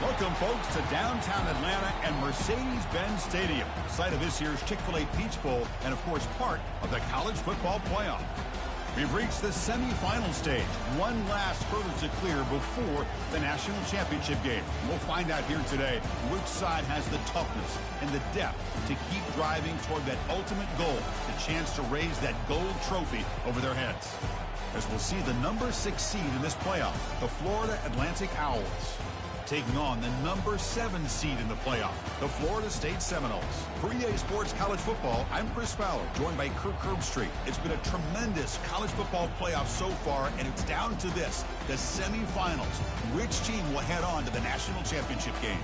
Welcome, folks, to downtown Atlanta and Mercedes-Benz Stadium, site of this year's Chick-fil-A Peach Bowl and, of course, part of the college football playoff. We've reached the semifinal stage, one last hurdle to clear before the national championship game. We'll find out here today which side has the toughness and the depth to keep driving toward that ultimate goal, the chance to raise that gold trophy over their heads. As we'll see the number 6 seed in this playoff, the Florida Atlantic Owls, taking on the number 7 seed in the playoff, the Florida State Seminoles. For EA Sports College Football, I'm Chris Fowler, joined by Kirk Herbstreit. It's been a tremendous college football playoff so far, and it's down to this, the semifinals. Which team will head on to the national championship game?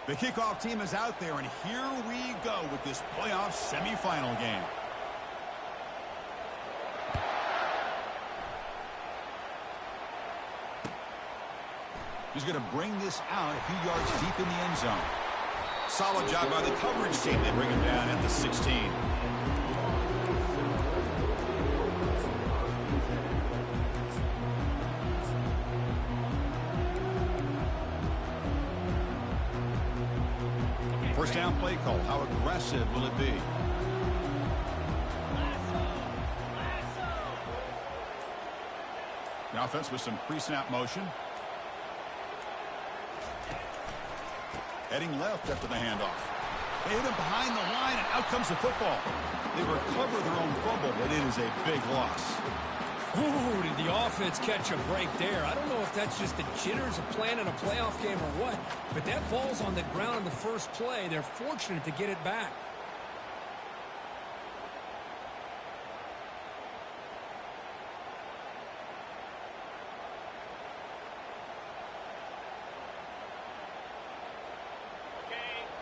The kickoff team is out there, and here we go with this playoff semifinal game. He's going to bring this out a few yards deep in the end zone. Solid job by the coverage team. They bring him down at the 16. First down play call. How aggressive will it be? The offense with some pre-snap motion. Heading left after the handoff. They hit him behind the line, and out comes the football. They recover their own fumble, but it is a big loss. Ooh, did the offense catch a break there? I don't know if that's just the jitters of playing in a playoff game or what, but that ball's on the ground in the first play. They're fortunate to get it back.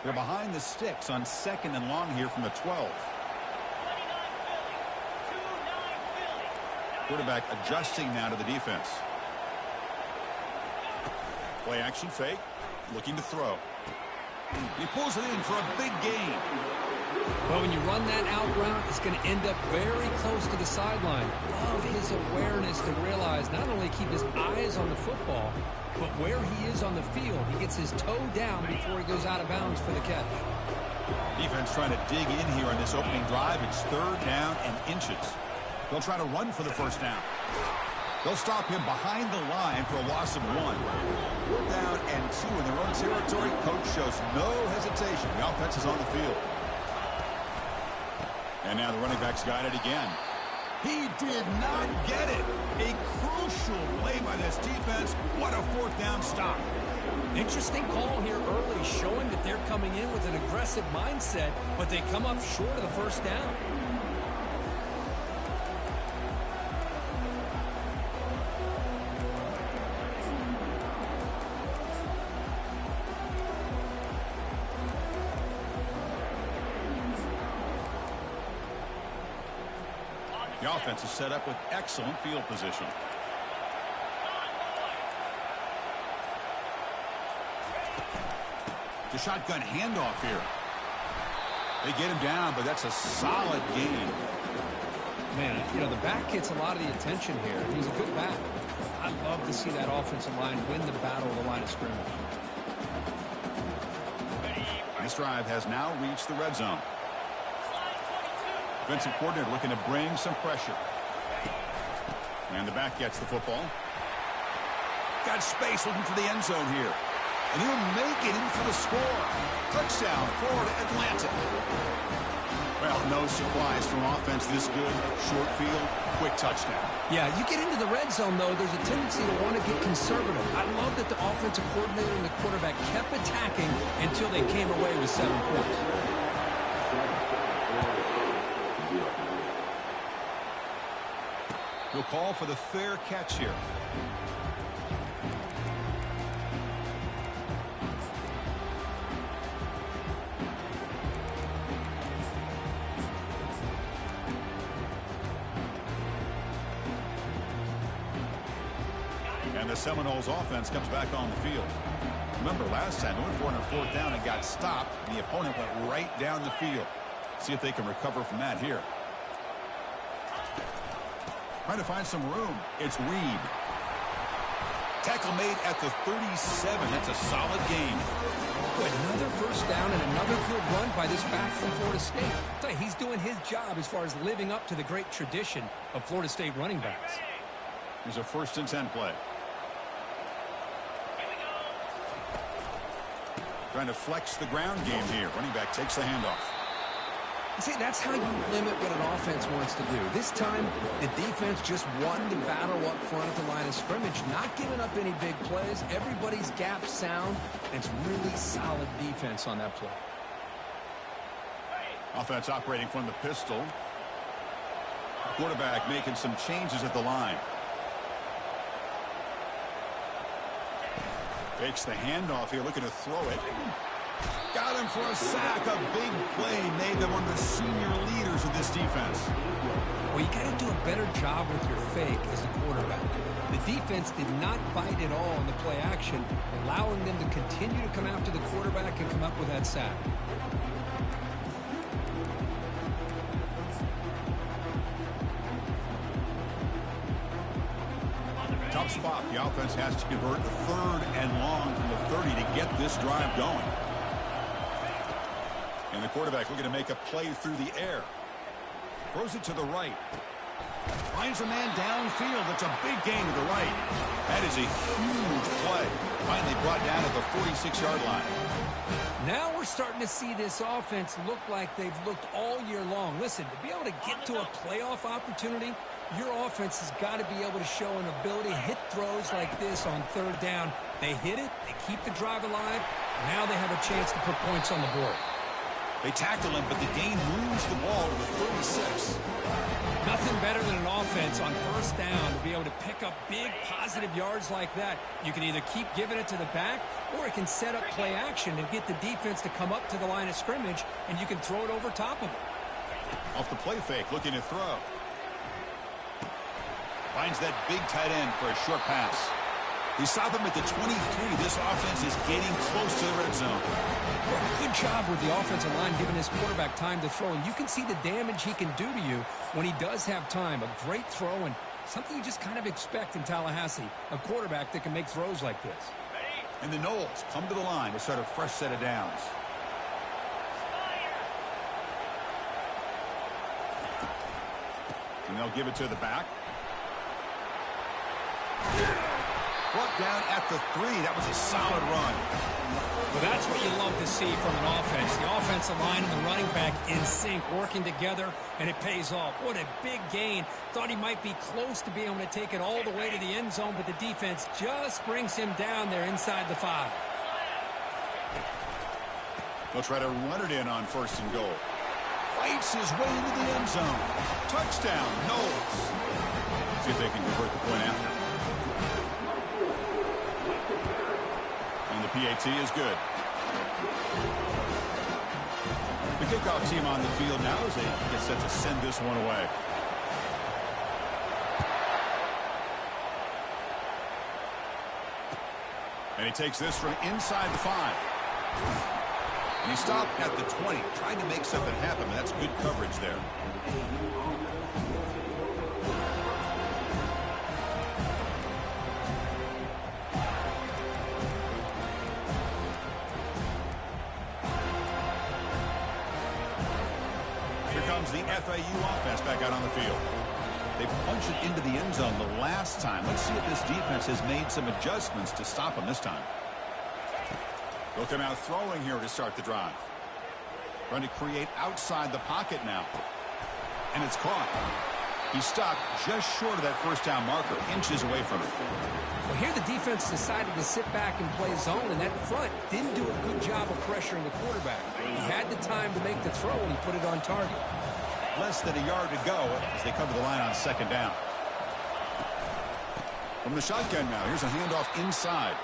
They're behind the sticks on 2nd and long here from the 12. Quarterback adjusting now to the defense. Play action fake. Looking to throw. He pulls it in for a big gain. Well, when you run that out route, it's going to end up very close to the sideline. Love his awareness to realize not only keep his eyes on the football, but where he is on the field. He gets his toe down before he goes out of bounds for the catch. Defense trying to dig in here on this opening drive. It's 3rd down and inches. They'll try to run for the first down. They'll stop him behind the line for a loss of 1. 4th down and 2 in their own territory. Coach shows no hesitation. The offense is on the field. And now the running back's got it again. He did not get it. A crucial play by this defense. What a 4th down stop. Interesting call here early, showing that they're coming in with an aggressive mindset, but they come up short of the first down. The offense is set up with excellent field position. The shotgun handoff here. They get him down, but that's a solid gain. Man, you know, the back gets a lot of the attention here. He's a good back. I'd love to see that offensive line win the battle of the line of scrimmage. This drive has now reached the red zone. Defensive coordinator looking to bring some pressure. And the back gets the football. Got space looking for the end zone here. And he'll make it in for the score. Touchdown, Florida Atlantic. Well, no surprise from offense this good. Short field, quick touchdown. Yeah, you get into the red zone, though, there's a tendency to want to get conservative. I love that the offensive coordinator and the quarterback kept attacking until they came away with 7 points. He'll call for the fair catch here. And the Seminoles offense comes back on the field. Remember last time they went for it on 4th down and got stopped. The opponent went right down the field. See if they can recover from that here. Trying to find some room. It's Reed. Tackle made at the 37. That's a solid gain. Another first down and another good run by this back from Florida State. I'll tell you, he's doing his job as far as living up to the great tradition of Florida State running backs. Here's a 1st and 10 play. Trying to flex the ground game here. Running back takes the handoff. See, that's how you limit what an offense wants to do. This time, the defense just won the battle up front at the line of scrimmage, not giving up any big plays. Everybody's gap sound. It's really solid defense on that play. Offense operating from the pistol. Quarterback making some changes at the line. Fakes the handoff here, looking to throw it. Got him for a sack. A big play made them one of the senior leaders of this defense. Well, you got to do a better job with your fake as the quarterback. The defense did not bite at all in the play action, allowing them to continue to come after the quarterback and come up with that sack. Tough spot. The offense has to convert a 3rd and long from the 30 to get this drive going. And the quarterback looking to make a play through the air. Throws it to the right. Finds a man downfield. That's a big gain to the right. That is a huge play. Finally brought down at the 46-yard line. Now we're starting to see this offense look like they've looked all year long. Listen, to be able to get to a playoff opportunity, your offense has got to be able to show an ability to hit throws like this on 3rd down. They hit it, they keep the drive alive. Now they have a chance to put points on the board. They tackle him, but the gain moves the ball to the 36. Nothing better than an offense on 1st down to be able to pick up big positive yards like that. You can either keep giving it to the back, or it can set up play action and get the defense to come up to the line of scrimmage, and you can throw it over top of it. Off the play fake, looking to throw. Finds that big tight end for a short pass. They stop him at the 23. This offense is getting close to the red zone. Good job with the offensive line giving his quarterback time to throw. And you can see the damage he can do to you when he does have time. A great throw and something you just kind of expect in Tallahassee. A quarterback that can make throws like this. And the Noles come to the line to start a fresh set of downs. And they'll give it to the back. Brought down at the 3. That was a solid run. Well, that's what you love to see from an offense. The offensive line and the running back in sync, working together, and it pays off. What a big gain. Thought he might be close to being able to take it all the way to the end zone, but the defense just brings him down there inside the 5. They'll try to run it in on 1st and goal. Fights his way into the end zone. Touchdown, Noles. See if they can convert the point after. And the PAT is good. The kickoff team on the field now as they get set to send this one away. And he takes this from inside the 5. And he stopped at the 20, trying to make something happen, and that's good coverage there. Here comes the FAU offense back out on the field. They punched it into the end zone the last time. Let's see if this defense has made some adjustments to stop them this time. They'll come out throwing here to start the drive. Trying to create outside the pocket now. And it's caught. He stopped just short of that first down marker, inches away from it. Well, here the defense decided to sit back and play zone, and that front didn't do a good job of pressuring the quarterback. He had the time to make the throw, and he put it on target. Less than a yard to go as they come to the line on 2nd down. From the shotgun now, here's a handoff inside.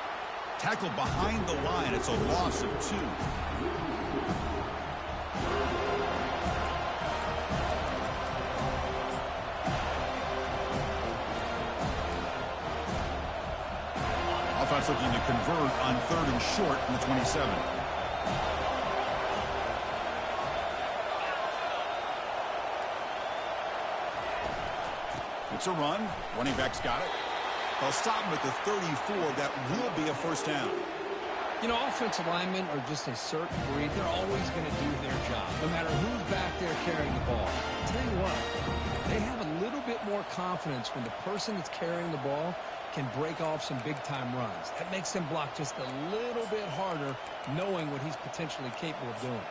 Tackle behind the line. It's a loss of 2. Offense looking to convert on 3rd and short from the 27. It's a run. Running back's got it. They'll stop him at the 34. That will be a first down. You know, offensive linemen are just a certain breed. They're always going to do their job, no matter who's back there carrying the ball. I'll tell you what, they have a little bit more confidence when the person that's carrying the ball can break off some big-time runs. That makes them block just a little bit harder, knowing what he's potentially capable of doing.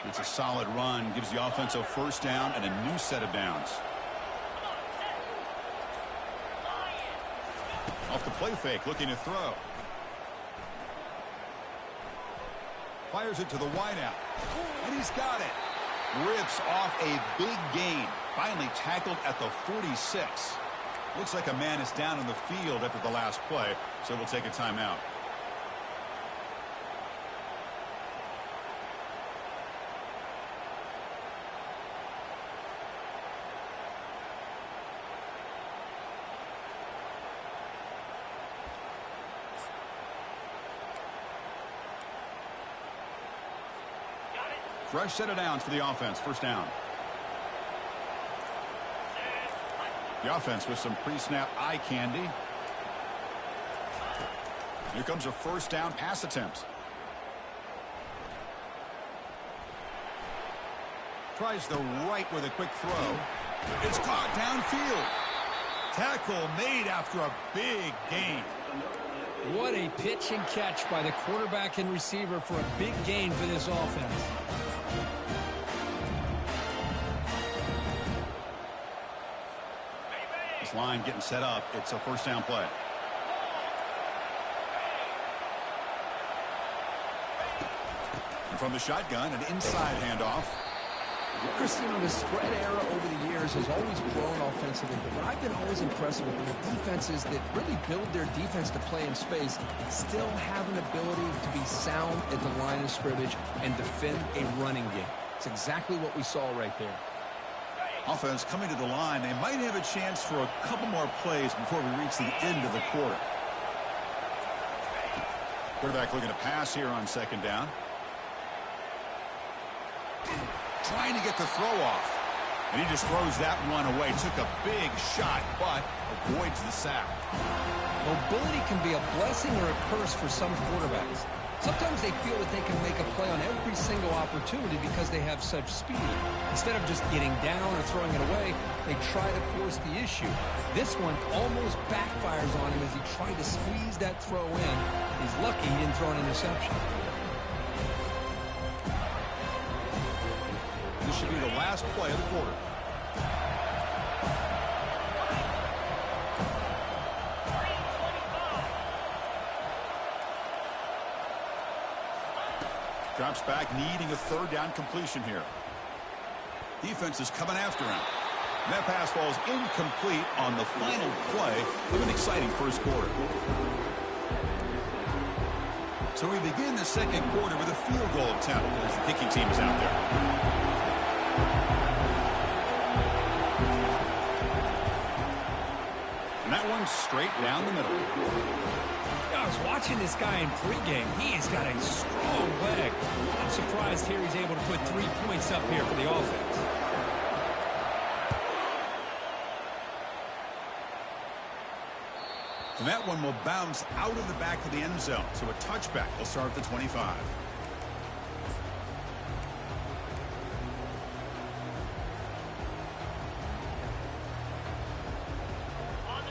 It's a solid run. Gives the offense a first down and a new set of downs. Off the play fake, looking to throw. Fires it to the wideout. And he's got it. Rips off a big gain. Finally tackled at the 46. Looks like a man is down on the field after the last play, so we'll take a timeout. Fresh set of downs for the offense. First down. The offense with some pre-snap eye candy. Here comes a first down pass attempt. Tries the right with a quick throw. It's caught downfield. Tackle made after a big gain. What a pitch and catch by the quarterback and receiver for a big gain for this offense. This line getting set up. It's a first down play. And from the shotgun, an inside handoff. Chris, you know, the spread era over the years has always grown offensively, but what I've been always impressed with the defenses that really build their defense to play in space still have an ability to be sound at the line of scrimmage and defend a running game. It's exactly what we saw right there. Offense coming to the line. They might have a chance for a couple more plays before we reach the end of the quarter. Quarterback looking to pass here on second down. Trying to get the throw off. And he just throws that one away. Took a big shot, but avoids the sack. Mobility can be a blessing or a curse for some quarterbacks. Sometimes they feel that they can make a play on every single opportunity because they have such speed. Instead of just getting down or throwing it away, they try to force the issue. This one almost backfires on him as he tried to squeeze that throw in. He's lucky he didn't throw an interception. This should be the last play of the quarter. Drops back, needing a third down completion here. Defense is coming after him. And that pass falls incomplete on the final play of an exciting first quarter. So we begin the second quarter with a field goal attempt as the kicking team is out there. And that one's straight down the middle. I was watching this guy in pregame. He has got a strong leg. I'm surprised here he's able to put 3 points up here for the offense. And that one will bounce out of the back of the end zone. So a touchback will start at the 25.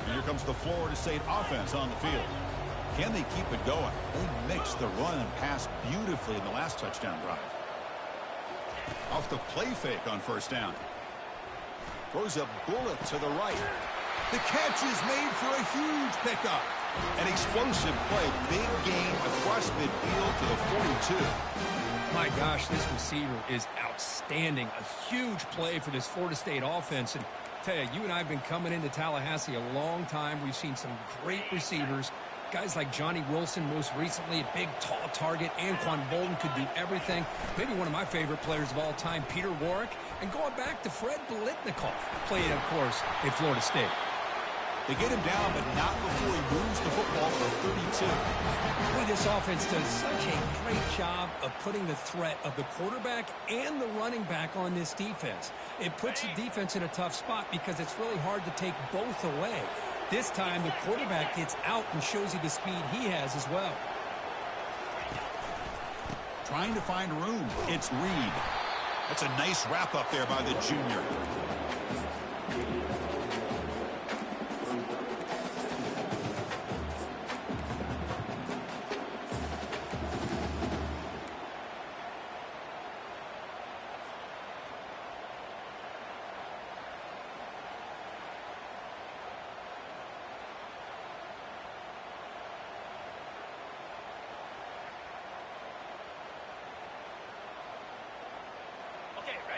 And here comes the Florida State offense on the field. Can they keep it going? They mixed the run and pass beautifully in the last touchdown drive. Off the play fake on first down. Throws a bullet to the right. The catch is made for a huge pickup. An explosive play. Big gain across midfield to the 42. My gosh, this receiver is outstanding. A huge play for this Florida State offense. And tell you, you and I have been coming into Tallahassee a long time. We've seen some great receivers. Guys like Johnny Wilson, most recently, a big, tall target. Anquan Bolden could do everything. Maybe one of my favorite players of all time, Peter Warrick. And going back to Fred Biletnikoff, played, of course, at Florida State. They get him down, but not before he moves the football to the 32. Boy, this offense does such a great job of putting the threat of the quarterback and the running back on this defense. It puts the defense in a tough spot because it's really hard to take both away. This time, the quarterback gets out and shows you the speed he has as well. Trying to find room. It's Reed. That's a nice wrap up there by the junior.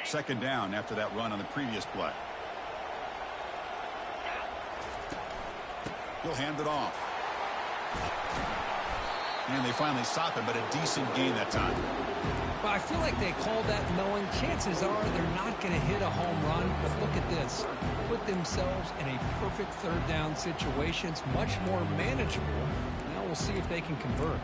Second down after that run on the previous play. He'll hand it off. And they finally stop him, but a decent gain that time. Well, I feel like they called that knowing chances are they're not going to hit a home run. But look at this. Put themselves in a perfect third down situation. It's much more manageable. Now we'll see if they can convert.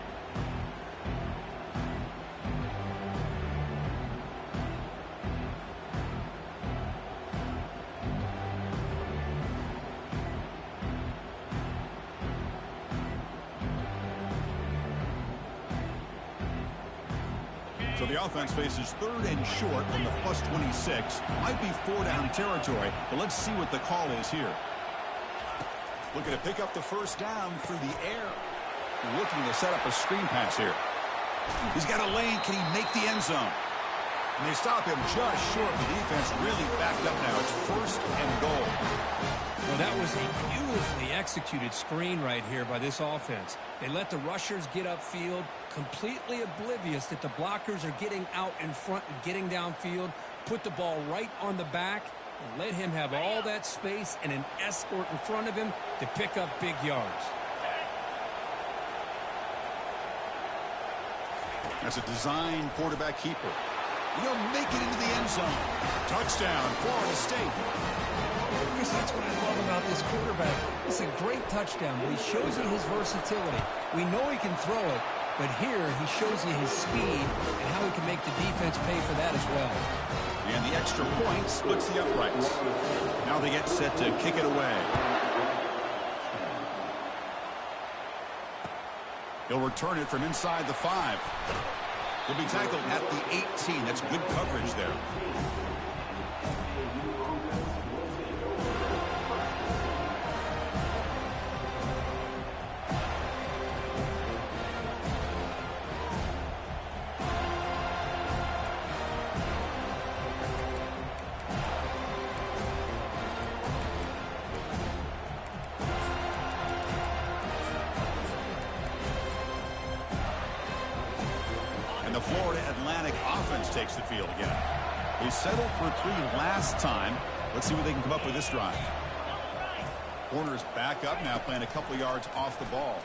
So the offense faces third and short from the plus 26. Might be 4-down territory, but let's see what the call is here. Looking to pick up the first down through the air. Looking to set up a screen pass here. He's got a lane. Can he make the end zone? And they stop him just short. The defense really backed up now. It's first and goal. Well, that was a beautifully executed screen right here by this offense. They let the rushers get upfield, completely oblivious that the blockers are getting out in front and getting downfield, put the ball right on the back, and let him have all that space and an escort in front of him to pick up big yards. That's a design quarterback keeper. He'll make it into the end zone. Touchdown, Florida State. Chris, that's what I love about this quarterback. It's a great touchdown, but he shows you his versatility. We know he can throw it, but here he shows you his speed and how he can make the defense pay for that as well. And the extra point splits the uprights. Now they get set to kick it away. He'll return it from inside the 5. He'll be tackled at the 18. That's good coverage there. The Florida Atlantic offense takes the field again. They settled for 3 last time. Let's see what they can come up with this drive. Corner's back up now, playing a couple yards off the ball.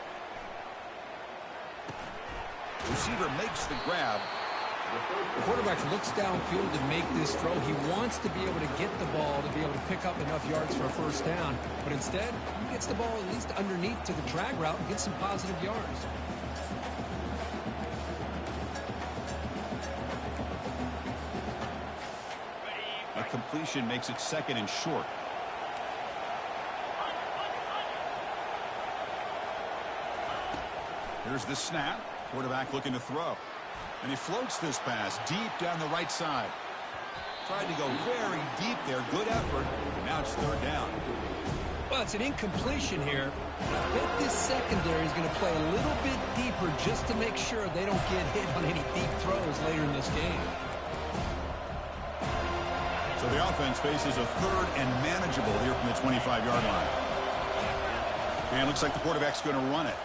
Receiver makes the grab. The quarterback looks downfield to make this throw. He wants to be able to get the ball to be able to pick up enough yards for a first down. But instead, he gets the ball at least underneath to the drag route and gets some positive yards. A completion makes it second and short. Here's the snap. Quarterback looking to throw. And he floats this pass deep down the right side. Tried to go very deep there. Good effort. And now it's third down. Well, it's an incompletion here. I bet this secondary is going to play a little bit deeper just to make sure they don't get hit on any deep throws later in this game. So the offense faces a third and manageable here from the 25-yard line. And it looks like the quarterback's going to run it.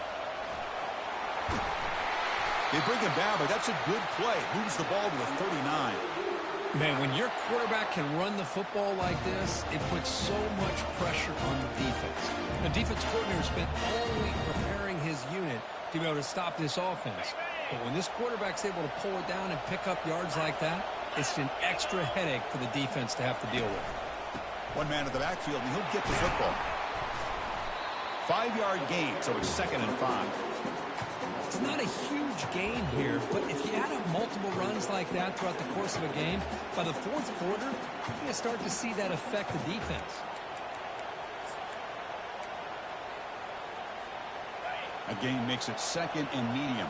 They bring him down, but that's a good play. Moves the ball to the 39. Man, when your quarterback can run the football like this, it puts so much pressure on the defense. The defense coordinator spent all week preparing his unit to be able to stop this offense. But when this quarterback's able to pull it down and pick up yards like that, it's an extra headache for the defense to have to deal with. One man in the backfield, and he'll get the football. 5-yard gain, so it's 2nd and 5. It's not a huge gain here, but if you add up multiple runs like that throughout the course of a game, by the fourth quarter, you're going to start to see that affect the defense. A gain makes it 2nd and medium.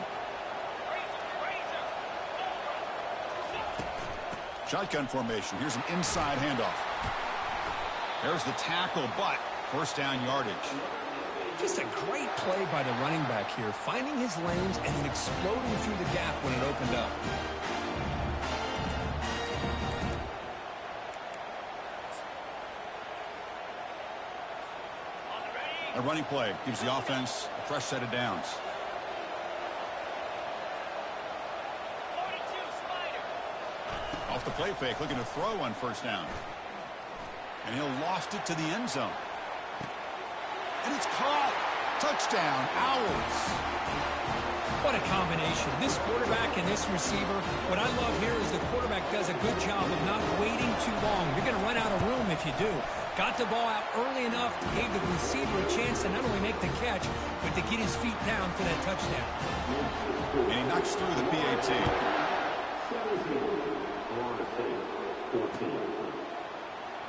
Shotgun formation. Here's an inside handoff. There's the tackle, but first down yardage. Just a great play by the running back here, finding his lanes and then exploding through the gap when it opened up. A running play gives the offense a fresh set of downs. Off the play fake, looking to throw on first down. And he'll lost it to the end zone. And it's caught. Touchdown, Owls. What a combination. This quarterback and this receiver. What I love here is the quarterback does a good job of not waiting too long. You're going to run out of room if you do. Got the ball out early enough, gave the receiver a chance to not only make the catch, but to get his feet down for that touchdown. And he knocks through the PAT.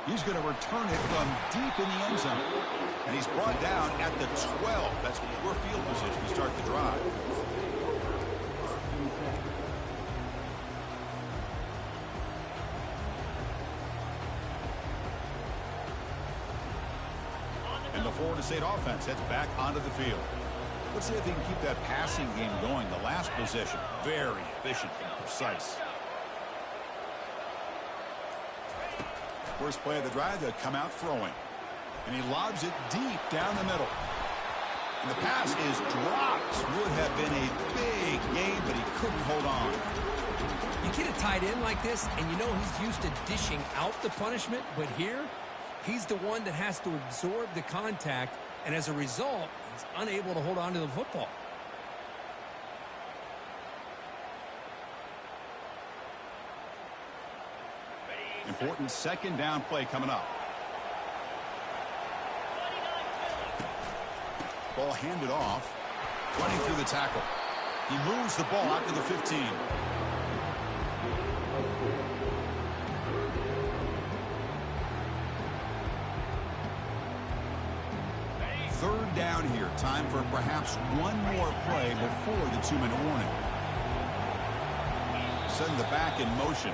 He's going to return it from deep in the end zone. And he's brought down at the 12. That's poor field position to start the drive. And the Florida State offense heads back onto the field. Let's see if they can keep that passing game going. The last possession, very efficient and precise. First play of the drive, they'll come out throwing. And he lobs it deep down the middle. And the pass is dropped. Would have been a big game, but he couldn't hold on. You get a tight end like this, and you know he's used to dishing out the punishment, but here, he's the one that has to absorb the contact, and as a result, he's unable to hold on to the football. Important second down play coming up. Ball handed off. Running through the tackle. He moves the ball out to the 15. Third down here. Time for perhaps one more play before the 2-minute warning. Setting the back in motion.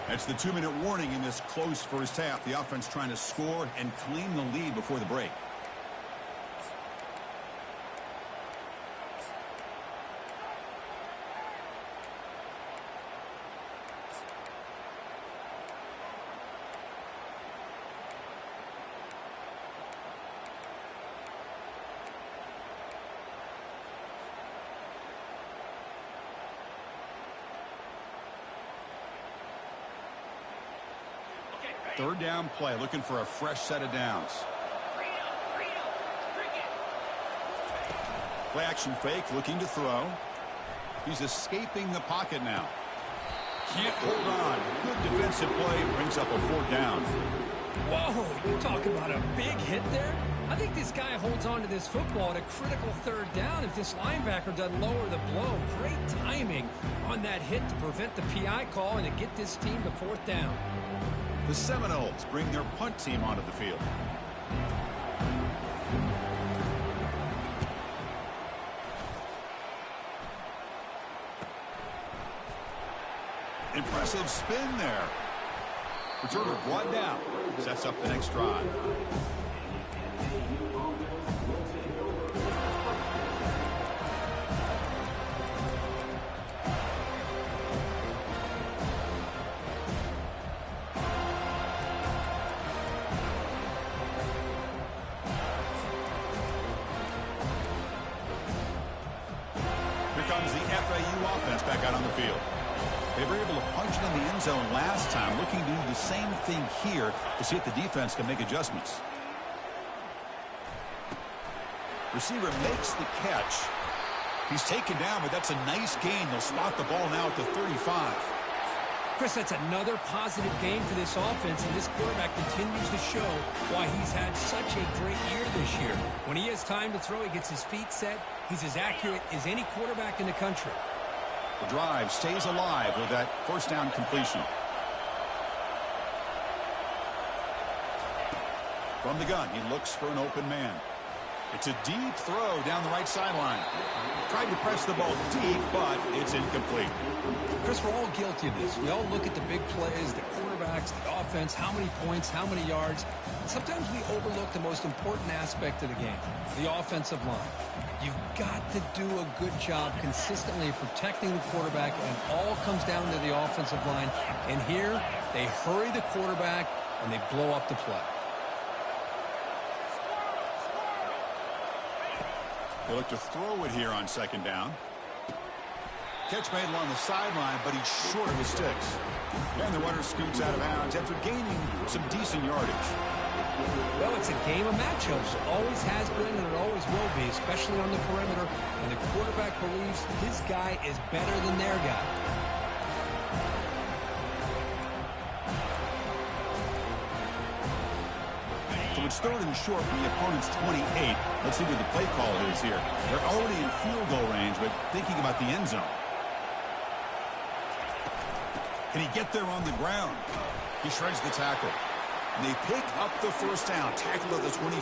That's the 2-minute warning in this close first half. The offense trying to score and claim the lead before the break. Third down play, looking for a fresh set of downs. Play action fake, looking to throw. He's escaping the pocket now. Can't hold on. Good defensive play, brings up a fourth down. Whoa, you talk about a big hit there? I think this guy holds on to this football at a critical third down if this linebacker doesn't lower the blow. Great timing on that hit to prevent the PI call and to get this team to fourth down. The Seminoles bring their punt team onto the field. Impressive spin there. Returner brought down. Sets up the next drive. Here comes the FAU offense back out on the field. They were able to punch it in the end zone last time, looking to do the same thing here to see if the defense can make adjustments. Receiver makes the catch. He's taken down, but that's a nice gain. They'll spot the ball now at the 35. Chris, that's another positive game for this offense, and this quarterback continues to show why he's had such a great year this year. When he has time to throw, he gets his feet set. He's as accurate as any quarterback in the country. The drive stays alive with that first down completion. From the gun, he looks for an open man. It's a deep throw down the right sideline. Tried to press the ball deep, but it's incomplete. Chris, we're all guilty of this. We all look at the big plays, the quarterbacks, the offense, how many points, how many yards. Sometimes we overlook the most important aspect of the game, the offensive line. You've got to do a good job consistently protecting the quarterback, and it all comes down to the offensive line. And here, they hurry the quarterback, and they blow up the play. They look to throw it here on second down. Catch made along the sideline, but he's short of his sticks. And the runner scoots out of bounds after gaining some decent yardage. Well, it's a game of matchups. Always has been, and it always will be, especially on the perimeter. And the quarterback believes his guy is better than their guy. So it's third and short from the opponent's 28. Let's see what the play call is here. They're already in field goal range, but thinking about the end zone. Can he get there on the ground? He shreds the tackle. And they pick up the first down, tackled at the 25.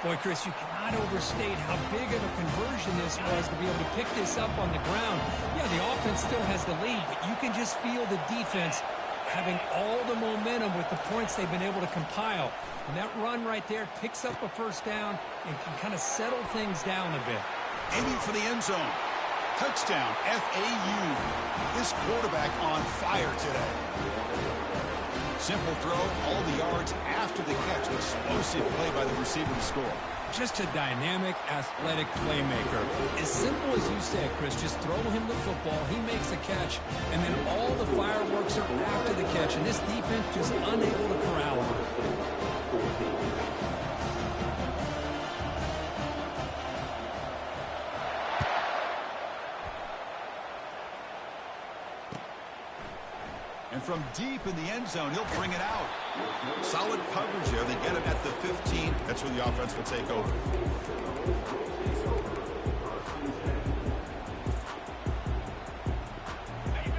Boy, Chris, you cannot overstate how big of a conversion this was to be able to pick this up on the ground. Yeah, the offense still has the lead, but you can just feel the defense having all the momentum with the points they've been able to compile. And that run right there picks up a first down and can kind of settle things down a bit. Aiming for the end zone. Touchdown, FAU. This quarterback on fire today. Simple throw, all the yards after the catch. Explosive play by the receiver to score. Just a dynamic, athletic playmaker. As simple as you said, Chris, just throw him the football, he makes a catch, and then all the fireworks are after the catch, and this defense just unable to corral him. And from deep in the end zone, he'll bring it out. Solid coverage there. They get it at the 15. That's where the offense will take over.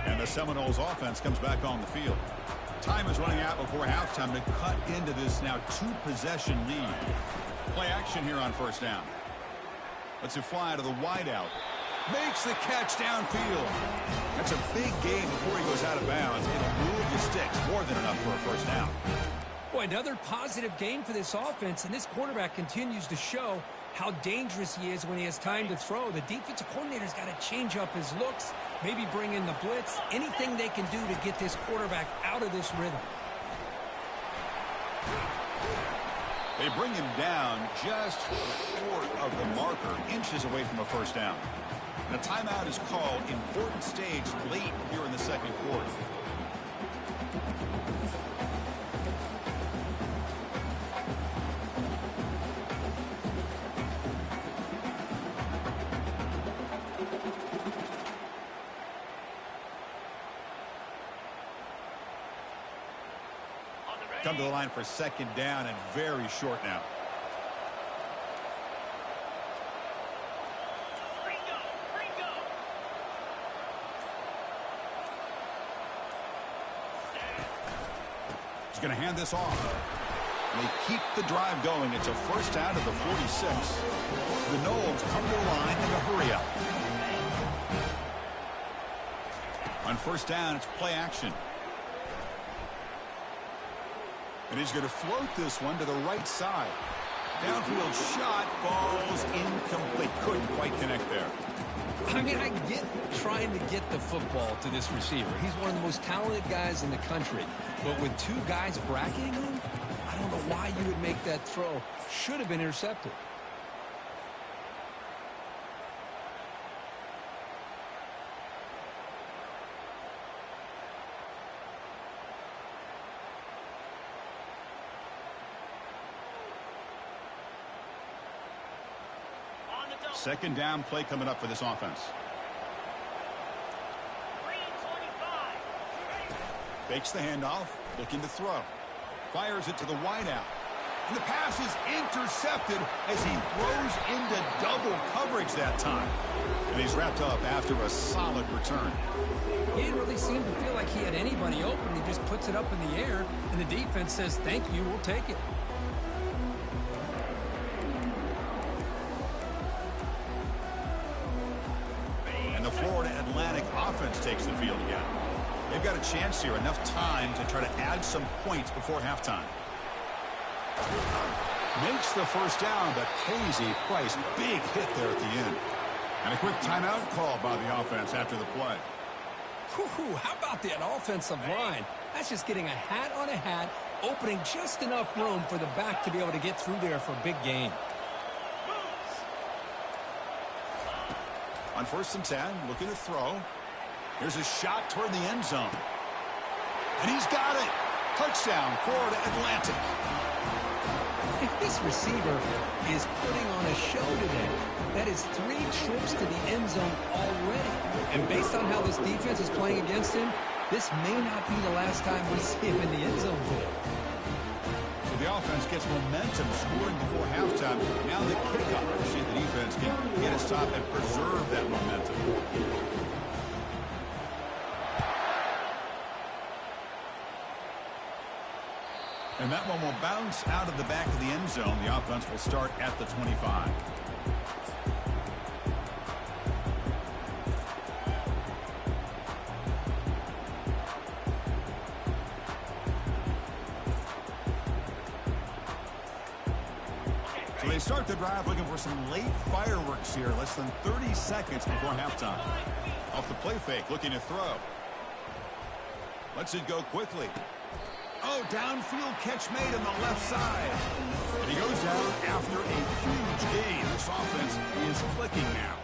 And the Seminoles offense comes back on the field. Time is running out before halftime to cut into this now two-possession lead. Play action here on first down. Let's it fly to the wideout. Makes the catch downfield. That's a big gain before he goes out of bounds. It'll move the sticks. More than enough for a first down. Boy, another positive game for this offense, and this quarterback continues to show how dangerous he is when he has time to throw. The defensive coordinator's got to change up his looks, maybe bring in the blitz, anything they can do to get this quarterback out of this rhythm. They bring him down just short of the marker, inches away from a first down. And a timeout is called. Important stage late here in the second quarter. Come to the line for second down and very short now. He's going to hand this off. They keep the drive going. It's a first down at the 46. The Noles come to the line in a hurry up. On first down, it's play action. And he's going to float this one to the right side. Downfield shot falls incomplete. Couldn't quite connect there. I mean, I get trying to get the football to this receiver. He's one of the most talented guys in the country. But with two guys bracketing him, I don't know why you would make that throw. Should have been intercepted. Second down play coming up for this offense. Fakes the handoff, looking to throw. Fires it to the wideout. And the pass is intercepted as he throws into double coverage that time. And he's wrapped up after a solid return. He didn't really seem to feel like he had anybody open. He just puts it up in the air, and the defense says, thank you, we'll take it. And the Florida Atlantic offense takes the field again. They've got a chance here, enough time to try to add some points before halftime. Makes the first down, but pays a price. Big hit there at the end. And a quick timeout call by the offense after the play. Whew, how about that offensive line? That's just getting a hat on a hat, opening just enough room for the back to be able to get through there for a big gain. On 1st and 10, looking to throw. Here's a shot toward the end zone. And he's got it. Touchdown, Florida Atlantic. This receiver is putting on a show today. That is 3 trips to the end zone already. And based on how this defense is playing against him, this may not be the last time we see him in the end zone today. So the offense gets momentum scoring before halftime. Now the kickoff. See if the defense can get a stop and preserve that momentum. And that one will bounce out of the back of the end zone. The offense will start at the 25. So they start the drive looking for some late fireworks here. Less than 30 seconds before halftime. Off the play fake, looking to throw. Lets it go quickly. Oh, downfield catch made on the left side. And he goes down after a huge gain. This offense is clicking now.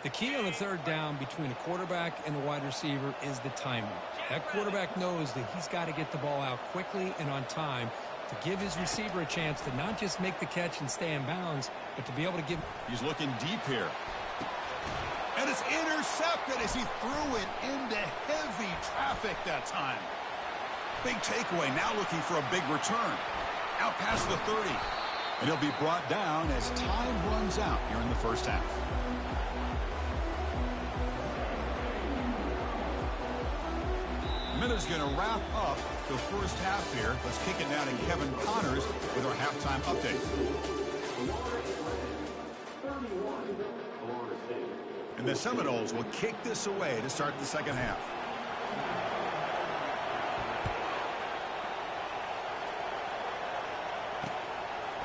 The key on the 3rd down between the quarterback and the wide receiver is the timing. That quarterback knows that he's got to get the ball out quickly and on time to give his receiver a chance to not just make the catch and stay in bounds, but to be able to give... He's looking deep here. And it's intercepted as he threw it into heavy traffic that time. Big takeaway, now looking for a big return. Out past the 30. And he'll be brought down as time runs out here in the first half. Miller's going to wrap up the first half here. Let's kick it down to Kevin Connors with our halftime update. And the Seminoles will kick this away to start the second half.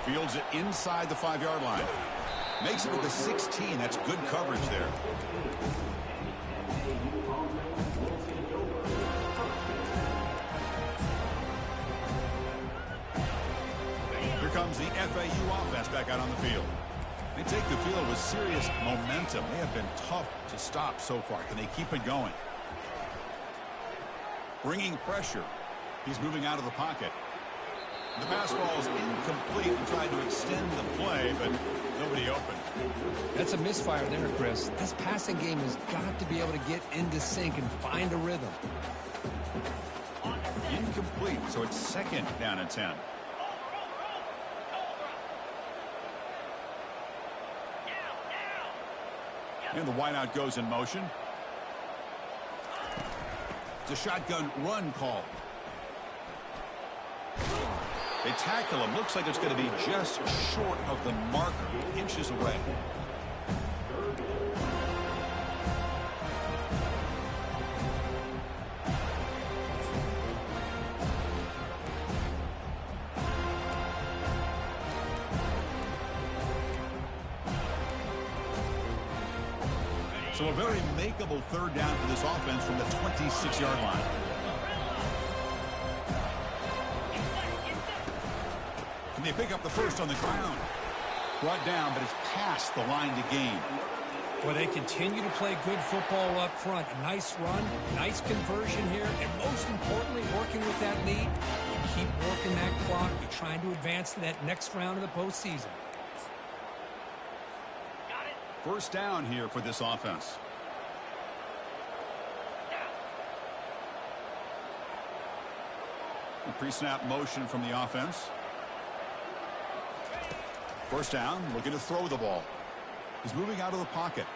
Fields it inside the 5-yard line. Makes it with the 16. That's good coverage there. Here comes the FAU offense back out on the field. They take the field with serious momentum. They have been tough to stop so far. Can they keep it going? Bringing pressure. He's moving out of the pocket. The pass ball is incomplete and tried to extend the play, but nobody open. That's a misfire there, Chris. This passing game has got to be able to get into sync and find a rhythm. Incomplete, so it's 2nd down and 10. And the wideout goes in motion. It's a shotgun run call. They tackle him. Looks like it's going to be just short of the marker, inches away. So a very makeable 3rd down for this offense from the 26-yard line. They pick up the first on the ground. Brought down, but it's past the line to gain. Well, they continue to play good football up front. A nice run, nice conversion here, and most importantly, working with that lead, you keep working that clock. You're trying to advance to that next round of the postseason. First down here for this offense. Pre-snap motion from the offense. First down, looking to throw the ball. He's moving out of the pocket.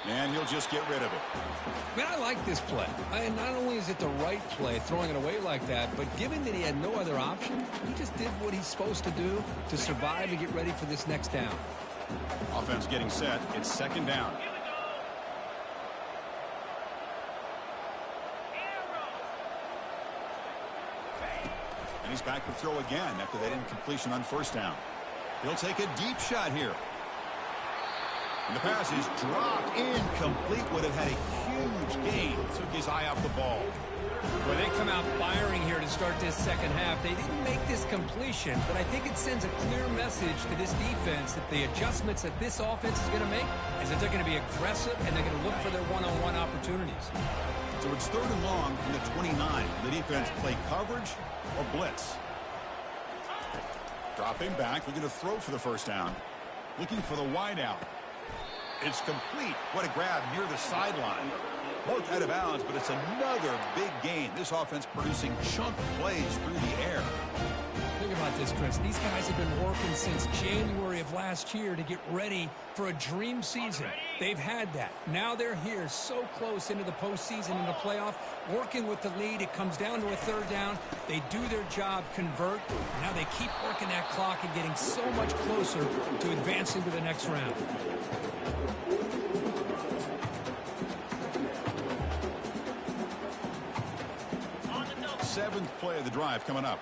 And he'll just get rid of it. Man, I like this play. Not only is it the right play, throwing it away like that, but given that he had no other option, he just did what he's supposed to do to survive and get ready for this next down. Offense getting set. It's second down. And he's back to throw again after that incompletion on first down. He'll take a deep shot here. And the pass is dropped, incomplete. Would have had a huge gain. Took his eye off the ball. Well, they come out firing here to start this second half. They didn't make this completion, but I think it sends a clear message to this defense that the adjustments that this offense is going to make is that they're going to be aggressive and they're going to look for their one-on-one opportunities. So it's third and long from the 29. The defense play coverage or blitz. Dropping back, looking to throw for the first down. Looking for the wide out. It's complete. What a grab near the sideline. Both out of bounds, but it's another big gain. This offense producing chunk plays through the air. Think about this, Chris. These guys have been working since January of last year to get ready for a dream season. They've had that. Now they're here so close into the postseason and the playoff, working with the lead. It comes down to a third down. They do their job, convert. Now they keep working that clock and getting so much closer to advancing to the next round. Seventh play of the drive coming up.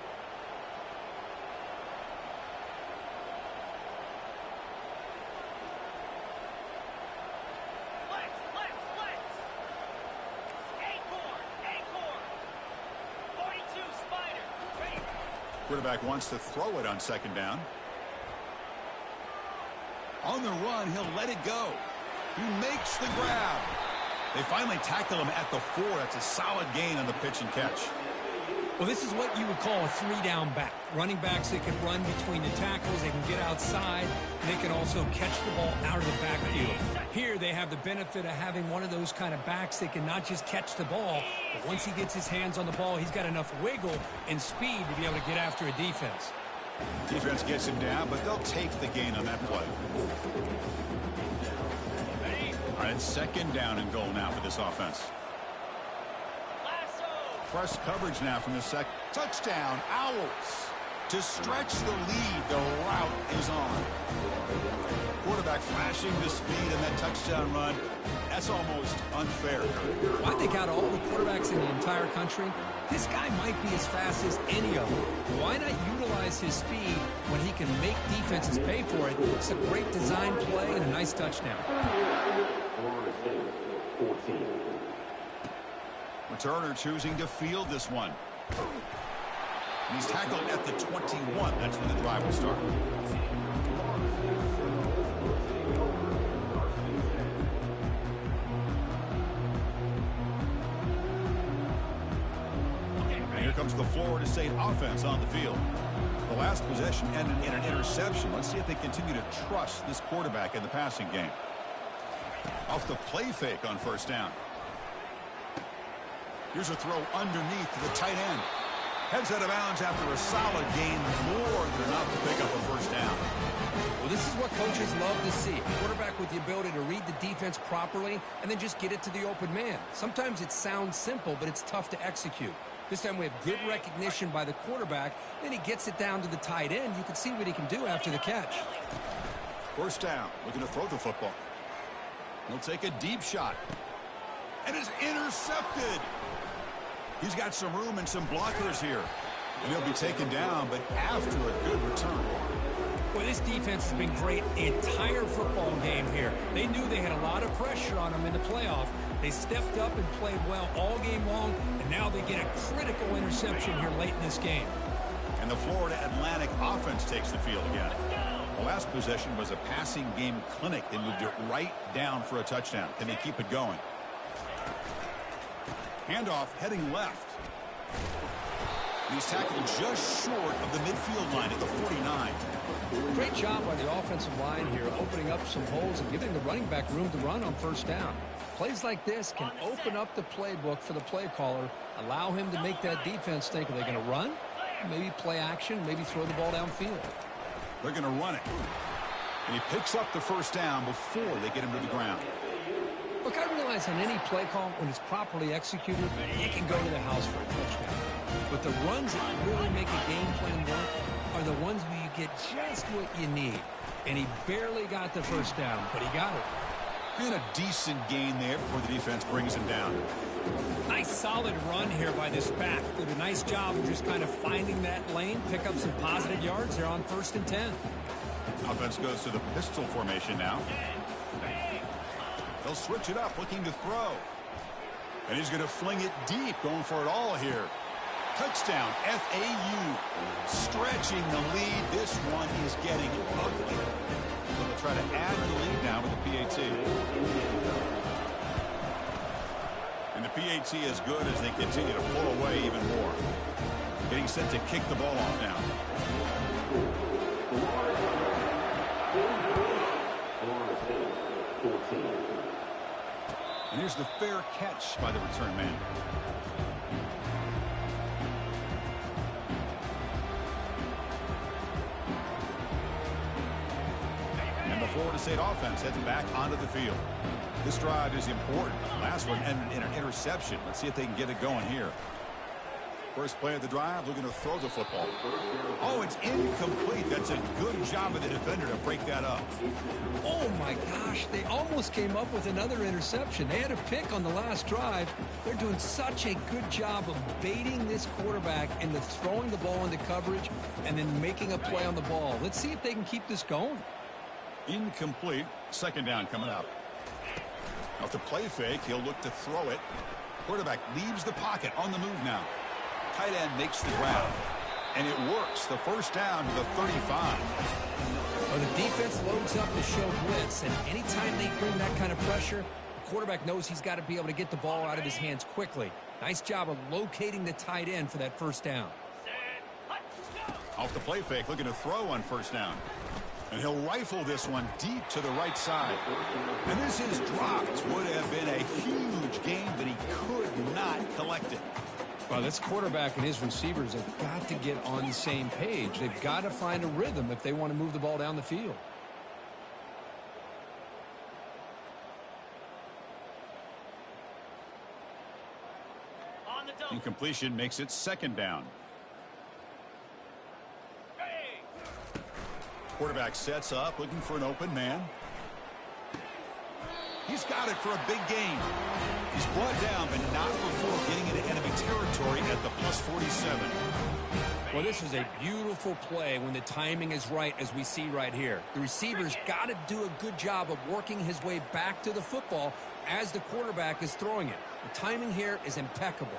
Quarterback wants to throw it on second down. On the run, he'll let it go. He makes the grab. They finally tackle him at the 4. That's a solid gain on the pitch and catch. Well, this is what you would call a three-down back. Running backs that can run between the tackles, they can get outside, and they can also catch the ball out of the backfield. Here they have the benefit of having one of those kind of backs that can not just catch the ball, but once he gets his hands on the ball, he's got enough wiggle and speed to be able to get after a defense. Defense gets him down, but they'll take the gain on that play. All right, second down and goal now for this offense. Press coverage now from the second. Touchdown, Owls. To stretch the lead, the route is on. Quarterback flashing the speed and that touchdown run. That's almost unfair. I think out of all the quarterbacks in the entire country, this guy might be as fast as any of them. Why not utilize his speed when he can make defenses pay for it? It's a great design play and a nice touchdown. Returner choosing to field this one. And he's tackled at the 21. That's when the drive will start. And here comes the Florida State offense on the field. The last possession ended in an interception. Let's see if they continue to trust this quarterback in the passing game. Off the play fake on first down. Here's a throw underneath to the tight end. Heads out of bounds after a solid gain, more than enough to pick up a first down. Well, this is what coaches love to see. A quarterback with the ability to read the defense properly and then just get it to the open man. Sometimes it sounds simple, but it's tough to execute. This time we have good recognition by the quarterback. Then he gets it down to the tight end. You can see what he can do after the catch. First down, looking to throw the football. He'll take a deep shot. And it's intercepted. He's got some room and some blockers here. And he'll be taken down, but after a good return. Well, this defense has been great the entire football game here. They knew they had a lot of pressure on them in the playoff. They stepped up and played well all game long, and now they get a critical interception here late in this game. And the Florida Atlantic offense takes the field again. The last possession was a passing game clinic. They moved it right down for a touchdown. Can they keep it going? Handoff heading left. And he's tackled just short of the midfield line at the 49. Great job by the offensive line here, opening up some holes and giving the running back room to run on first down. Plays like this can open up the playbook for the play caller, allow him to make that defense think, are they going to run? Maybe play action, maybe throw the ball downfield. They're going to run it. And he picks up the first down before they get him to the ground. Look, I realize on any play call, when it's properly executed, it can go to the house for a touchdown. But the runs that really make a game plan work are the ones where you get just what you need. And he barely got the first down, but he got it. And a decent gain there before the defense brings him down. Nice solid run here by this back. Did a nice job of just kind of finding that lane, pick up some positive yards. They're on 1st and 10. Offense goes to the pistol formation now. They'll switch it up, looking to throw. And he's going to fling it deep, going for it all here. Touchdown, FAU. Stretching the lead. This one is getting ugly. So they'll try to add the lead now with the PAT. And the PAT is good as they continue to pull away even more. Getting set to kick the ball off now. And here's the fair catch by the return man. And the Florida State offense heads back onto the field. This drive is important. Last one ended in an interception. Let's see if they can get it going here. First play of the drive, looking to throw the football. Oh, it's incomplete. That's a good job of the defender to break that up. Oh, my gosh. They almost came up with another interception. They had a pick on the last drive. They're doing such a good job of baiting this quarterback into throwing the ball into coverage and then making a play on the ball. Let's see if they can keep this going. Incomplete. Second down coming up. Off the play fake, he'll look to throw it. Quarterback leaves the pocket on the move now. Tight end makes the grab. And it works. The first down to the 35. Well, the defense loads up to show blitz, and anytime they bring that kind of pressure, the quarterback knows he's got to be able to get the ball out of his hands quickly. Nice job of locating the tight end for that first down. Off the play fake, looking to throw on first down. And he'll rifle this one deep to the right side. And this is dropped. Would have been a huge gain, but he could not collect it. Well, this quarterback and his receivers have got to get on the same page. They've got to find a rhythm if they want to move the ball down the field. Incompletion makes it second down. Quarterback sets up, looking for an open man. He's got it for a big gain. He's brought down, but not before getting into enemy territory at the +47. Well, this is a beautiful play when the timing is right, as we see right here. The receiver's got to do a good job of working his way back to the football as the quarterback is throwing it. The timing here is impeccable.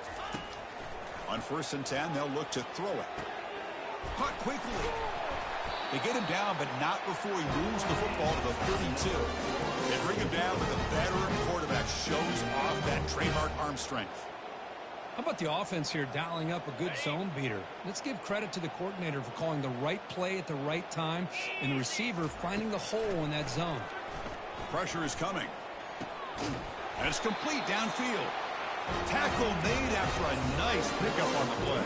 On 1st and 10, they'll look to throw it. Caught quickly. They get him down, but not before he moves the football to the 32. They bring him down, but the veteran quarterback shows off that trademark arm strength. How about the offense here dialing up a good zone beater? Let's give credit to the coordinator for calling the right play at the right time and the receiver finding the hole in that zone. Pressure is coming. And it's complete downfield. Tackle made after a nice pickup on the play.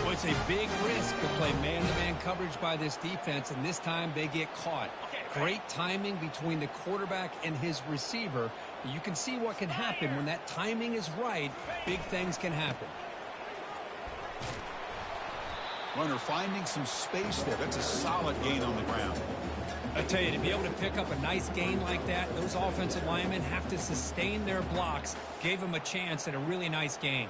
Well, it's a big risk to play man-to-man coverage by this defense, and this time they get caught. Great timing between the quarterback and his receiver. You can see what can happen when that timing is right. Big things can happen. Runner finding some space there. That's a solid gain on the ground. I tell you, to be able to pick up a nice gain like that, those offensive linemen have to sustain their blocks. Gave them a chance at a really nice gain.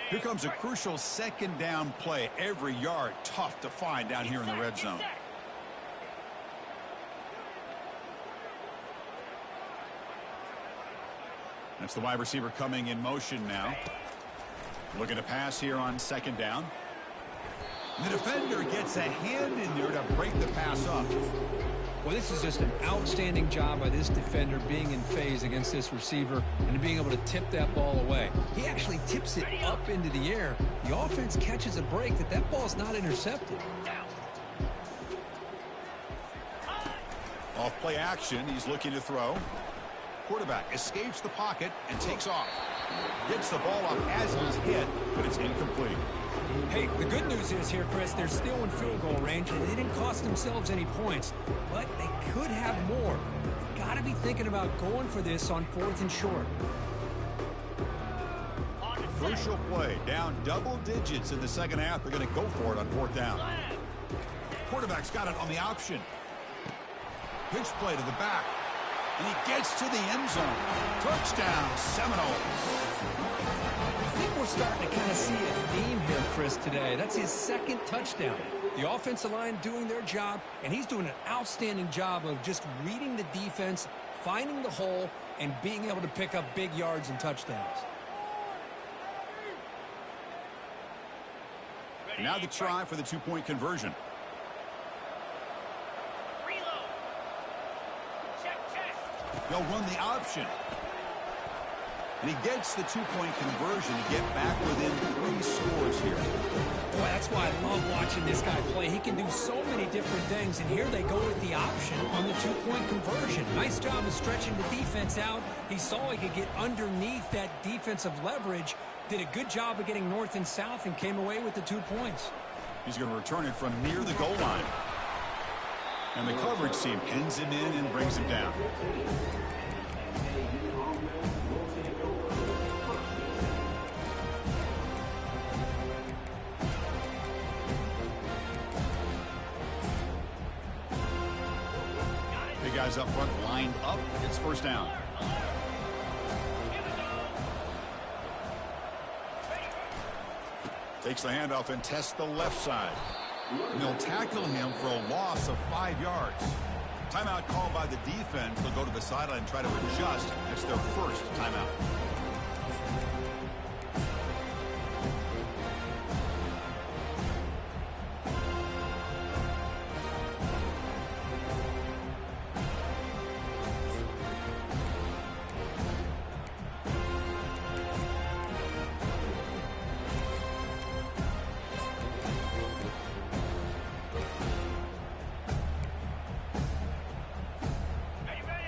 Here comes a crucial second down play. Every yard tough to find down here in the red zone. That's the wide receiver coming in motion now. Looking to pass here on second down. The defender gets a hand in there to break the pass up. Well, this is just an outstanding job by this defender being in phase against this receiver and being able to tip that ball away. He actually tips it up into the air. The offense catches a break that ball's not intercepted. Off play action, he's looking to throw. Quarterback escapes the pocket and takes off. Gets the ball off as he's hit, but it's incomplete. Hey, the good news is here, Chris, they're still in field goal range, and they didn't cost themselves any points, but they could have more. Got to be thinking about going for this on 4th and short. Crucial play, down double digits in the second half. They're going to go for it on 4th down. Quarterback's got it on the option. Pitch play to the back, and he gets to the end zone. Touchdown, Seminoles. I think we're starting to kind of see a theme here, Chris, today. That's his 2nd touchdown. The offensive line doing their job, and he's doing an outstanding job of just reading the defense, finding the hole, and being able to pick up big yards and touchdowns. Now the try for the 2-point conversion. They'll run the option. And he gets the 2-point conversion to get back within 3 scores here. Boy, that's why I love watching this guy play. He can do so many different things, and here they go with the option on the 2-point conversion. Nice job of stretching the defense out. He saw he could get underneath that defensive leverage, did a good job of getting north and south, and came away with the 2 points. He's going to return it from near the goal line. And the coverage team pins him in and brings him down. Big guys up front lined up. It's 1st down. Takes the handoff and tests the left side. And they'll tackle him for a loss of 5 yards. Timeout called by the defense. They'll go to the sideline and try to adjust. It's their 1st timeout.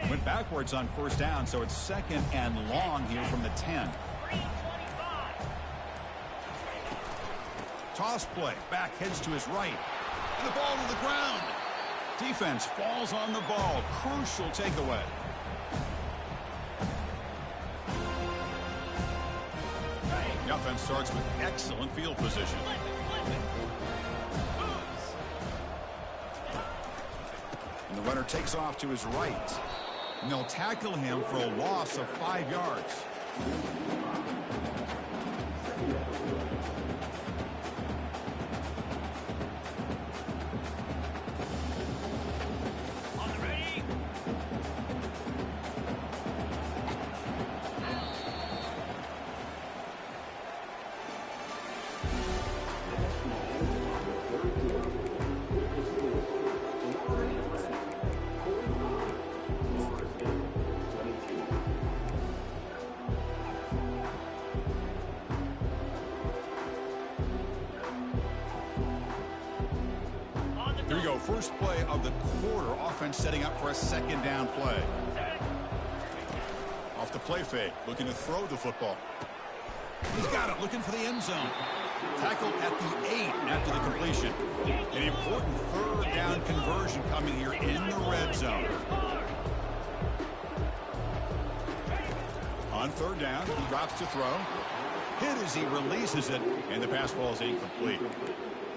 Went backwards on 1st down, so it's 2nd and long here from the 10. Toss play. Back heads to his right. And the ball to the ground. Defense falls on the ball. Crucial takeaway. The offense starts with excellent field position. And the runner takes off to his right. And they'll tackle him for a loss of 5 yards. Here we go. First play of the quarter. Offense setting up for a 2nd down play. Off the play fake. Looking to throw the football. He's got it. Looking for the end zone. Tackled at the 8 after the completion. An important 3rd down conversion coming here in the red zone. On 3rd down, he drops to throw. Hit as he releases it, and the pass ball is incomplete.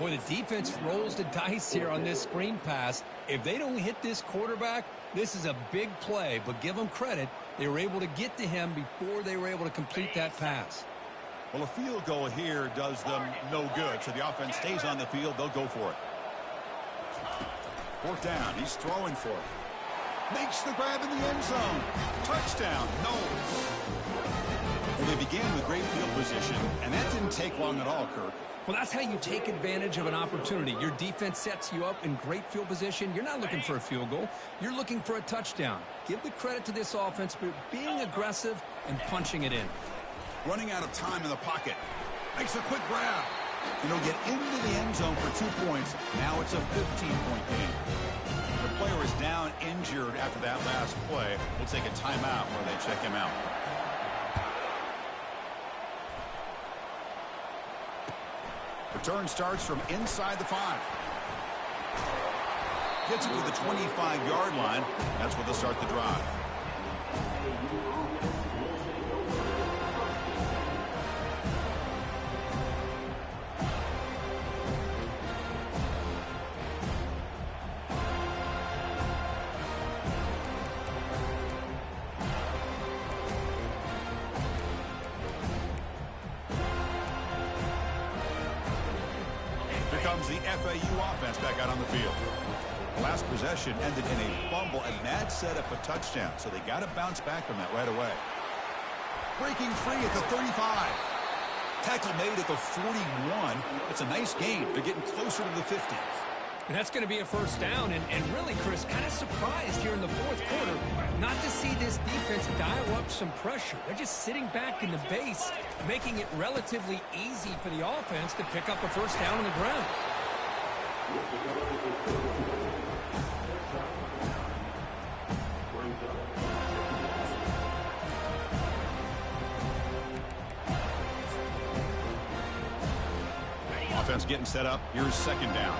Boy, the defense rolls the dice here on this screen pass. If they don't hit this quarterback, this is a big play, but give them credit. They were able to get to him before they were able to complete that pass. Well, a field goal here does them no good, so the offense stays on the field. They'll go for it. 4th down. He's throwing for it. Makes the grab in the end zone. Touchdown, Noles. Well, they began with great field position, and that didn't take long at all, Kirk. Well, that's how you take advantage of an opportunity. Your defense sets you up in great field position. You're not looking for a field goal. You're looking for a touchdown. Give the credit to this offense for being aggressive and punching it in. Running out of time in the pocket. Makes a quick grab. And he'll get into the end zone for 2 points. Now it's a 15-point game. The player is down injured after that last play. We'll take a timeout where they check him out. Return starts from inside the 5. Gets it to the 25-yard line. That's where they'll start the drive. Comes the FAU offense back out on the field. The last possession ended in a fumble, and that set up a touchdown, so they got to bounce back from that right away. Breaking free at the 35. Tackle made at the 41. It's a nice gain. They're getting closer to the 50. And that's going to be a first down. And really, Chris, kind of surprised here in the fourth quarter not to see this defense dial up some pressure. They're just sitting back in the base, making it relatively easy for the offense to pick up a first down on the ground. Offense getting set up. Here's second down.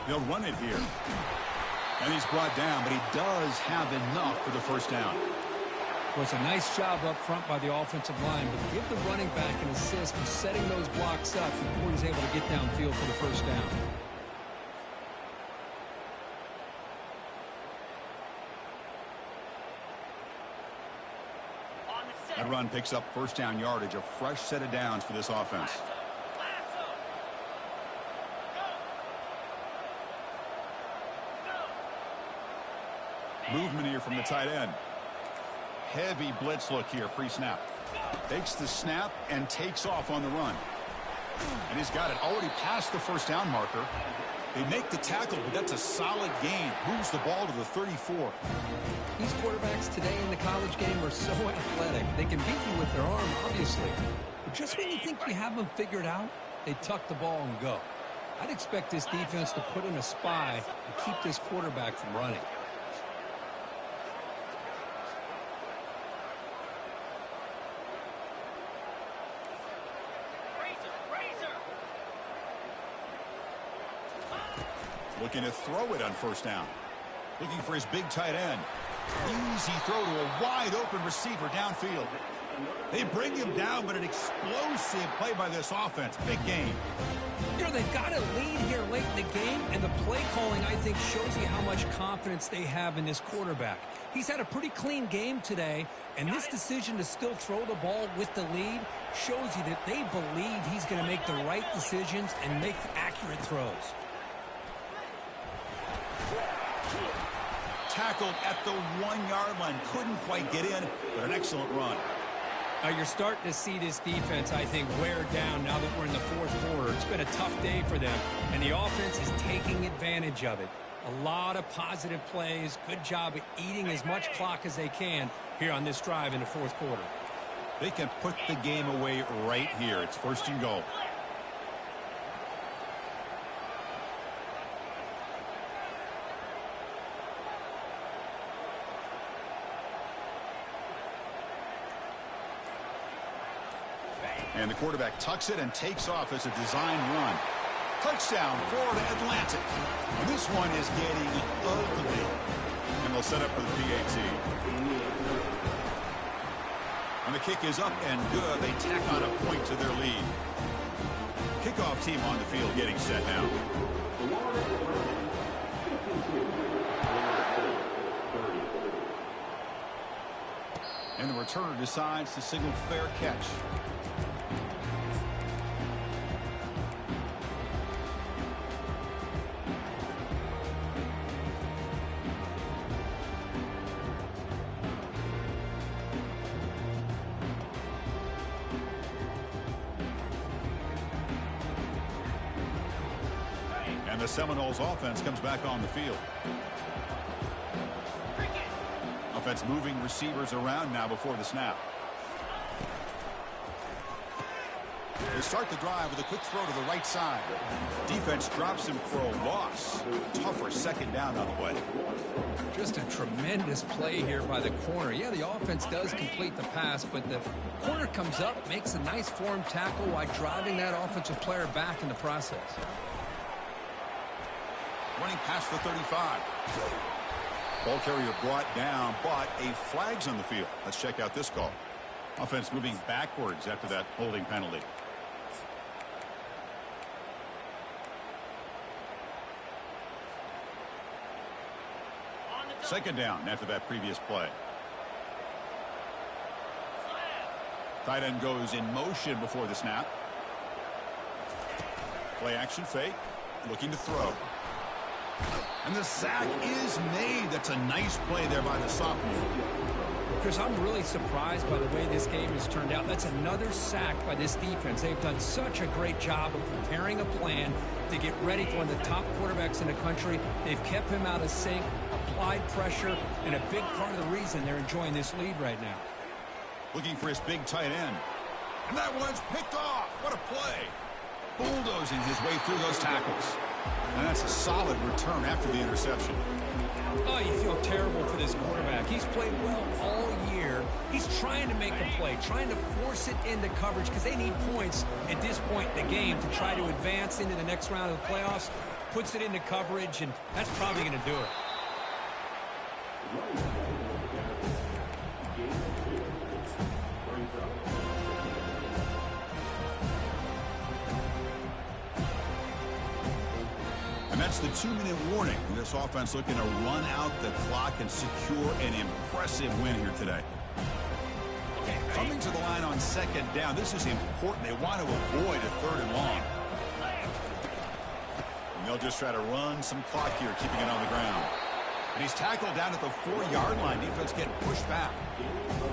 They'll run it here. And he's brought down, but he does have enough for the first down. Well, it's a nice job up front by the offensive line, but give the running back an assist for setting those blocks up before he's able to get downfield for the first down. That run picks up first down yardage, a fresh set of downs for this offense. Movement here from the tight end. Heavy blitz look here, pre-snap. Takes the snap and takes off on the run. And he's got it already past the first down marker. They make the tackle, but that's a solid gain. Moves the ball to the 34. These quarterbacks today in the college game are so athletic. They can beat you with their arm, obviously. But just when you think you have them figured out, they tuck the ball and go. I'd expect this defense to put in a spy and keep this quarterback from running. Looking to throw it on first down. Looking for his big tight end. Easy throw to a wide-open receiver downfield. They bring him down, but an explosive play by this offense. Big game. You know, they've got a lead here late in the game, and the play calling, I think, shows you how much confidence they have in this quarterback. He's had a pretty clean game today, and this decision to still throw the ball with the lead shows you that they believe he's going to make the right decisions and make accurate throws. Tackled at the 1-yard line. Couldn't quite get in, but an excellent run. You're starting to see this defense, I think, wear down now that we're in the fourth quarter. It's been a tough day for them, and the offense is taking advantage of it. A lot of positive plays. Good job of eating as much clock as they can here on this drive in the fourth quarter. They can put the game away right here. It's first and goal. And the quarterback tucks it and takes off as a design run. Touchdown, Florida Atlantic. And this one is getting ugly. And they'll set up for the PAT. And the kick is up and good. They tack on a point to their lead. Kickoff team on the field getting set now. And the returner decides to signal fair catch. And the Seminoles offense comes back on the field. Offense moving receivers around now before the snap. They start the drive with a quick throw to the right side. Defense drops him for a loss. Tougher second down on the way. Just a tremendous play here by the corner. Yeah, the offense does complete the pass, but the corner comes up, makes a nice form tackle while driving that offensive player back in the process. Running past the 35. Ball carrier brought down, but a flag's on the field. Let's check out this call. Offense moving backwards after that holding penalty. Second down after that previous play. Tight end goes in motion before the snap. Play action fake. Looking to throw. And the sack is made. That's a nice play there by the sophomore. Chris, I'm really surprised by the way this game has turned out. That's another sack by this defense. They've done such a great job of preparing a plan to get ready for one of the top quarterbacks in the country. They've kept him out of sync, applied pressure, and a big part of the reason they're enjoying this lead right now. Looking for his big tight end. And that one's picked off. What a play. Bulldozing his way through those tackles. And that's a solid return after the interception. Oh, you feel terrible for this quarterback. He's played well all year. He's trying to make a play, trying to force it into coverage because they need points at this point in the game to try to advance into the next round of the playoffs. Puts it into coverage, and that's probably going to do it. That's the 2-minute warning. This offense looking to run out the clock and secure an impressive win here today. Coming to the line on second down. This is important. They want to avoid a third and long. And they'll just try to run some clock here, keeping it on the ground. And he's tackled down at the 4-yard line. Defense getting pushed back.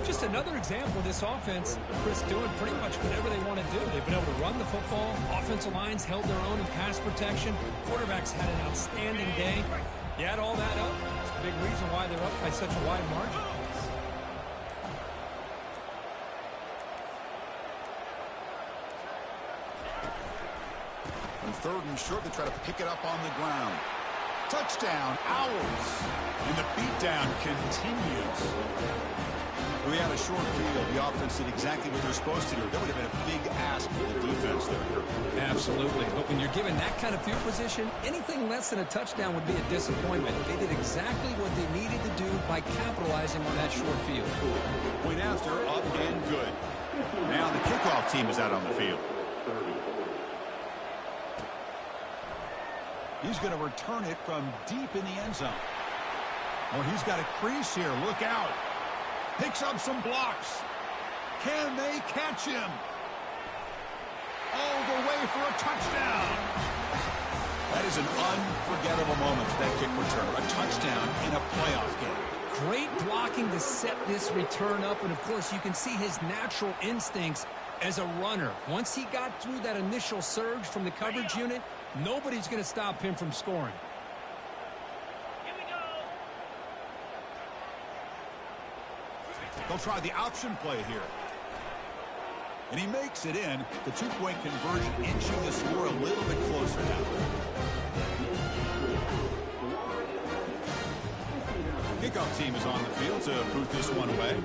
Just another example of this offense, Chris, doing pretty much whatever they want to do. They've been able to run the football. Offensive lines held their own in pass protection. Quarterbacks had an outstanding day. You add all that up, it's a big reason why they're up by such a wide margin. On third and short, they try to pick it up on the ground. Touchdown, Owls. And the beatdown continues. We had a short field. The offense did exactly what they're supposed to do. That would have been a big ask for the defense there. Absolutely. But when you're given that kind of field position, anything less than a touchdown would be a disappointment. They did exactly what they needed to do by capitalizing on that short field. Point after, up and good. Now the kickoff team is out on the field. He's going to return it from deep in the end zone. Oh, he's got a crease here. Look out. Picks up some blocks. Can they catch him? All the way for a touchdown. That is an unforgettable moment for that kick returner. A touchdown in a playoff game. Great blocking to set this return up. And, of course, you can see his natural instincts as a runner. Once he got through that initial surge from the coverage unit, nobody's going to stop him from scoring. They'll try the option play here. And he makes it in. The two-point conversion inching the score a little bit closer now. Kickoff team is on the field to boot this one away.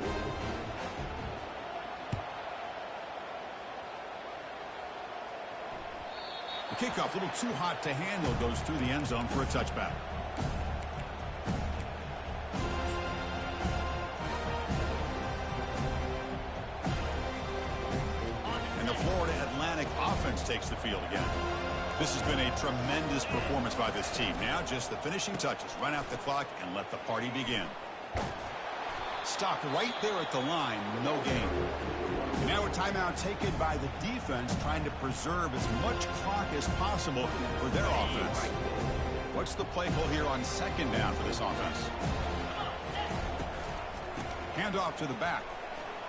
The kickoff, a little too hot to handle, goes through the end zone for a touchback. And the Florida Atlantic offense takes the field again. This has been a tremendous performance by this team. Now just the finishing touches. Run out the clock and let the party begin. Stopped right there at the line. No gain. And now a timeout taken by the defense, trying to preserve as much clock as possible for their offense. What's the play call here on second down for this offense? Handoff to the back.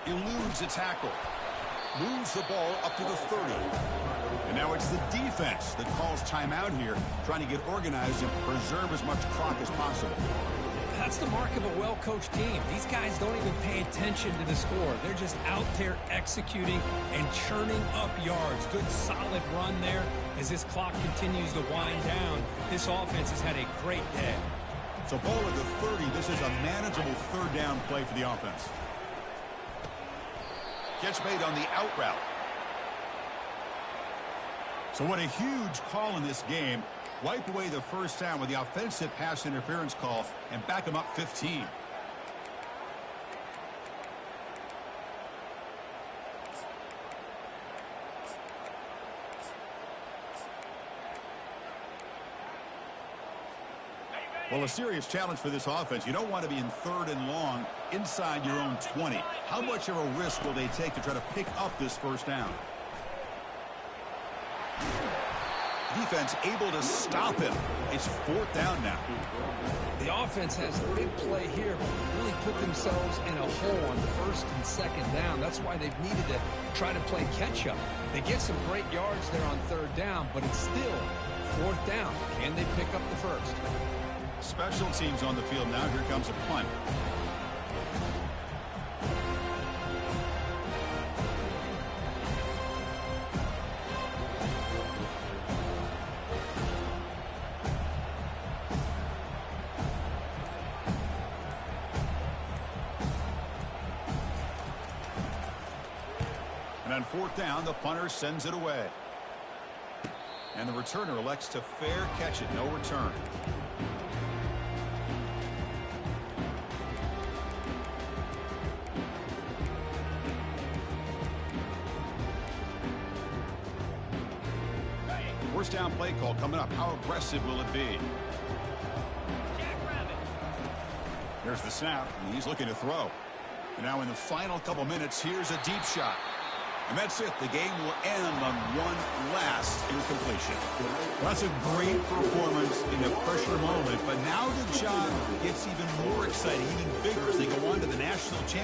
Eludes a tackle. Moves the ball up to the 30. And now it's the defense that calls timeout here, trying to get organized and preserve as much clock as possible. That's the mark of a well-coached team. These guys don't even pay attention to the score. They're just out there executing and churning up yards. Good, solid run there as this clock continues to wind down. This offense has had a great day. So ball at the 30. This is a manageable third down play for the offense. Catch made on the out route. So what a huge call in this game. Wipe away the first down with the offensive pass interference call and back them up 15. Well, a serious challenge for this offense. You don't want to be in third and long inside your own 20. How much of a risk will they take to try to pick up this first down? Defense able to stop him. It's fourth down now. The offense has a big play here, but really put themselves in a hole on the first and second down. That's why they've needed to try to play catch-up. They get some great yards there on third down, but it's still fourth down. Can they pick up the first? Special teams on the field now. Here comes a punt. And on fourth down, the punter sends it away. And the returner elects to fair catch it. No return. First down play call coming up. How aggressive will it be? There's the snap, and he's looking to throw. And now in the final couple minutes, here's a deep shot. And that's it. The game will end on one last incompletion. Well, that's a great performance in a pressure moment, but now the job gets even more exciting, even bigger as they go on to the national championship.